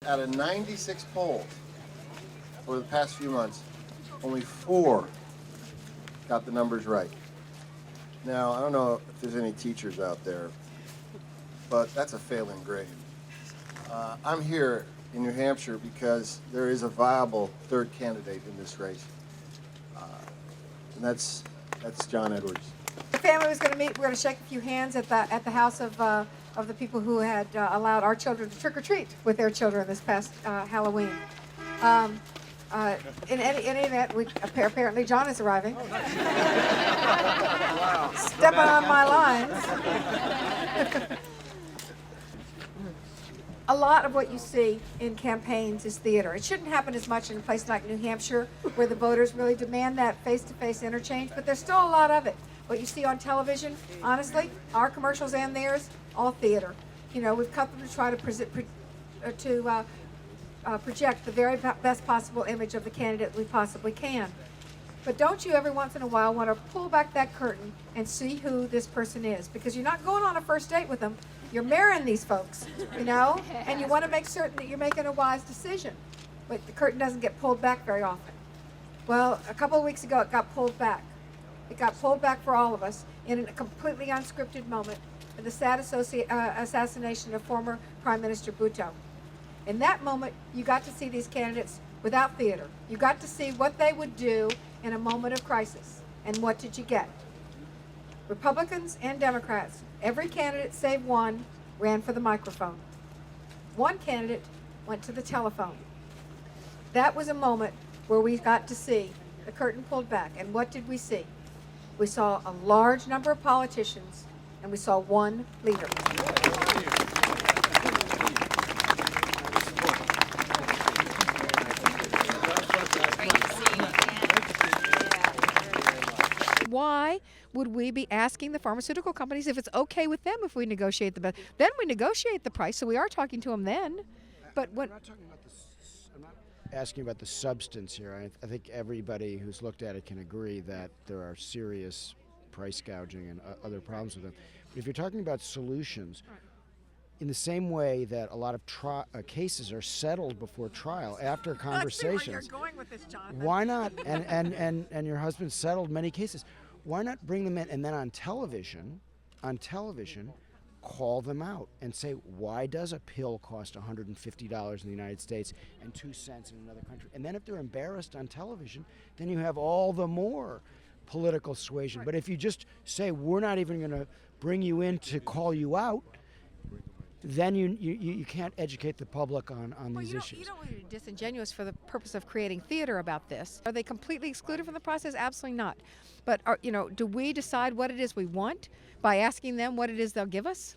out of 96 polls over the past few months, only 4 got the numbers right. Now, I don't know if there's any teachers out there, but that's a failing grade. I'm here in New Hampshire because there is a viable third candidate in this race, and that's John Edwards. The family was going to meet. We're going to shake a few hands at the house of the people who had allowed our children to trick or treat with their children this past Halloween. In any event, apparently John is arriving. Oh, nice. Wow. Stepping on my lines. A lot of what you see in campaigns is theater. It shouldn't happen as much in a place like New Hampshire, where the voters really demand that face-to-face interchange, but there's still a lot of it. What you see on television, honestly, our commercials and theirs, all theater. You know, we've cut them to try to project the very best possible image of the candidate we possibly can. But don't you every once in a while want to pull back that curtain and see who this person is? Because you're not going on a first date with them. You're marrying these folks, you know? And you want to make certain that you're making a wise decision. But the curtain doesn't get pulled back very often. Well, a couple of weeks ago, it got pulled back. It got pulled back for all of us in a completely unscripted moment in the sad assassination of former Prime Minister Bhutto. In that moment, you got to see these candidates without theater. You got to see what they would do in a moment of crisis. And what did you get? Republicans and Democrats, every candidate save one, ran for the microphone. One candidate went to the telephone. That was a moment where we got to see the curtain pulled back. And what did we see? We saw a large number of politicians, and we saw one leader. Why would we be asking the pharmaceutical companies if it's okay with them if we negotiate the best? Then we negotiate the price, so we are talking to them then. But when I'm not talking about I'm not asking about the substance here. I think everybody who's looked at it can agree that there are serious price gouging and other problems with them. But if you're talking about solutions, in the same way that a lot of cases are settled before trial after conversations. Where you're going with this, Jonathan. Why not? And your husband settled many cases. Why not bring them in and then on television, call them out and say, why does a pill cost $150 in the United States and 2 cents in another country? And then if they're embarrassed on television, then you have all the more political suasion. Right. But if you just say, we're not even going to bring you in to call you out, then you can't educate the public on these issues. You don't want to be disingenuous for the purpose of creating theater about this. Are they completely excluded from the process? Absolutely not. But do we decide what it is we want by asking them what it is they'll give us?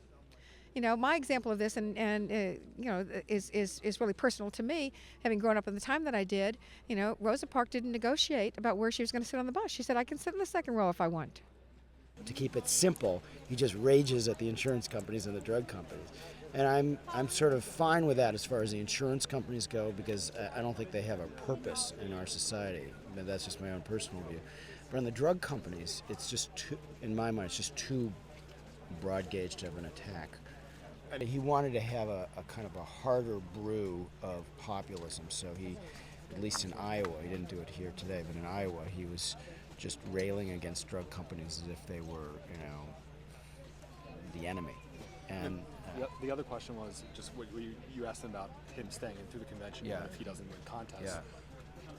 My example of this, is really personal to me, having grown up in the time that I did. Rosa Parks didn't negotiate about where she was going to sit on the bus. She said, "I can sit in the second row if I want." To keep it simple, he just rages at the insurance companies and the drug companies. And I'm sort of fine with that as far as the insurance companies go, because I don't think they have a purpose in our society. But that's just my own personal view. But on the drug companies, it's just too, in my mind, it's just too broad gauge to have an attack. He wanted to have a kind of a harder brew of populism, so he, at least in Iowa, he didn't do it here today, but in Iowa he was just railing against drug companies as if they were, the enemy. And the other question was just what you asked him about him staying in through the convention, even if he doesn't win contest. Yeah.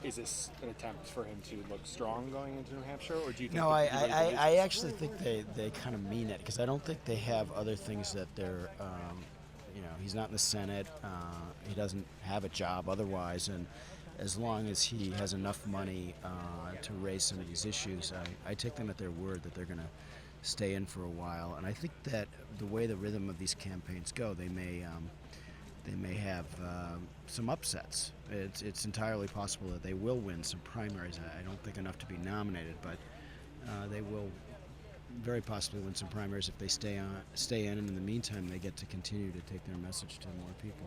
Is this an attempt for him to look strong going into New Hampshire, or do you think? No, I actually think they kind of mean it, because I don't think they have other things that they're, he's not in the Senate, he doesn't have a job otherwise, and as long as he has enough money to raise some of these issues, I take them at their word that they're going to stay in for a while. And I think that the way the rhythm of these campaigns go, they may have some upsets. It's entirely possible that they will win some primaries. I don't think enough to be nominated, but they will very possibly win some primaries if they stay in, and in the meantime they get to continue to take their message to more people.